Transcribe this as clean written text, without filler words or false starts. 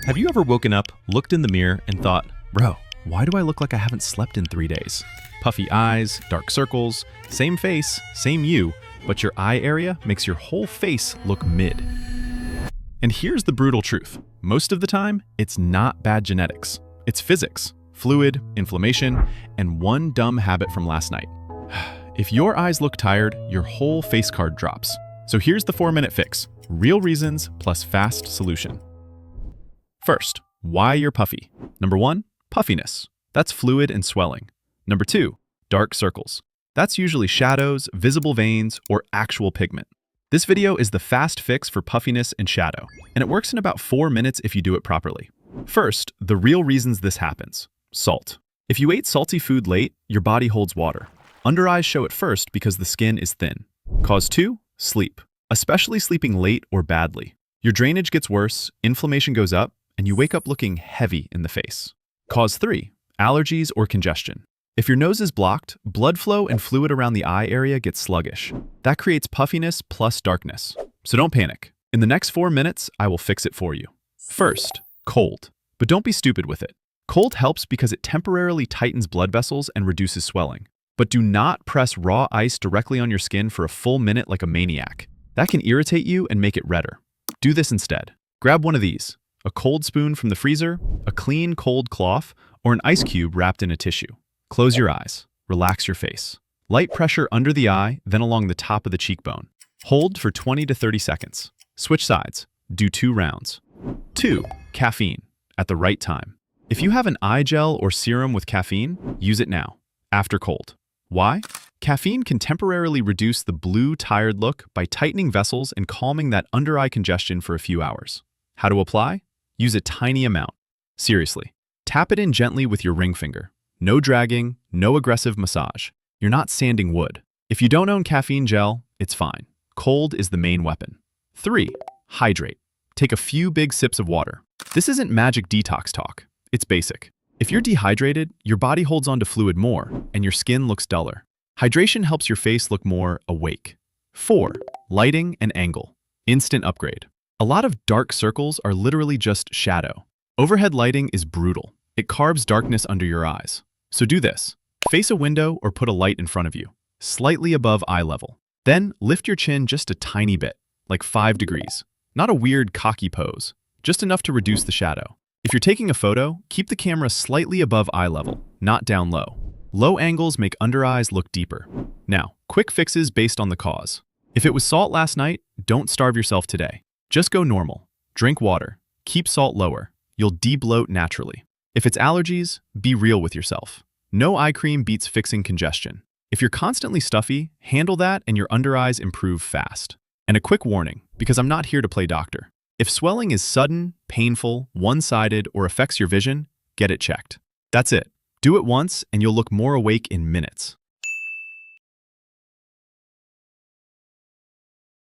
Have you ever woken up, looked in the mirror, and thought, bro, why do I look like I haven't slept in 3 days? Puffy eyes, dark circles, same face, same you, but your eye area makes your whole face look mid. And here's the brutal truth. Most of the time, it's not bad genetics. It's physics, fluid, inflammation, and one dumb habit from last night. If your eyes look tired, your whole face card drops. So here's the 4-minute fix. Real reasons plus fast solution. First, why you're puffy. Number 1, puffiness. That's fluid and swelling. Number 2, dark circles. That's usually shadows, visible veins, or actual pigment. This video is the fast fix for puffiness and shadow, and it works in about 4 minutes if you do it properly. First, the real reasons this happens. Salt. If you ate salty food late, your body holds water. Under eyes show it first because the skin is thin. Cause 2, sleep. Especially sleeping late or badly. Your drainage gets worse, inflammation goes up, and you wake up looking heavy in the face. Cause 3, allergies or congestion. If your nose is blocked, blood flow and fluid around the eye area gets sluggish. That creates puffiness plus darkness. So don't panic. In the next 4 minutes, I will fix it for you. First, cold. But don't be stupid with it. Cold helps because it temporarily tightens blood vessels and reduces swelling. But do not press raw ice directly on your skin for a full minute like a maniac. That can irritate you and make it redder. Do this instead. Grab one of these, a cold spoon from the freezer, a clean cold cloth, or an ice cube wrapped in a tissue. Close your eyes. Relax your face. Light pressure under the eye, then along the top of the cheekbone. Hold for 20 to 30 seconds. Switch sides. Do 2 rounds. 2, caffeine. At the right time. If you have an eye gel or serum with caffeine, use it now, after cold. Why? Caffeine can temporarily reduce the blue, tired look by tightening vessels and calming that under-eye congestion for a few hours. How to apply? Use a tiny amount. Seriously. Tap it in gently with your ring finger. No dragging, no aggressive massage. You're not sanding wood. If you don't own caffeine gel, it's fine. Cold is the main weapon. 3, hydrate. Take a few big sips of water. This isn't magic detox talk. It's basic. If you're dehydrated, your body holds onto fluid more, and your skin looks duller. Hydration helps your face look more awake. 4, lighting and angle. Instant upgrade. A lot of dark circles are literally just shadow. Overhead lighting is brutal. It carves darkness under your eyes. So do this. Face a window or put a light in front of you, slightly above eye level. Then lift your chin just a tiny bit, like 5 degrees. Not a weird cocky pose, just enough to reduce the shadow. If you're taking a photo, keep the camera slightly above eye level, not down low. Low angles make under eyes look deeper. Now, quick fixes based on the cause. If it was salt last night, don't starve yourself today. Just go normal. Drink water. Keep salt lower. You'll de-bloat naturally. If it's allergies, be real with yourself. No eye cream beats fixing congestion. If you're constantly stuffy, handle that and your under eyes improve fast. And a quick warning, because I'm not here to play doctor. If swelling is sudden, painful, one-sided, or affects your vision, get it checked. That's it. Do it once and you'll look more awake in minutes.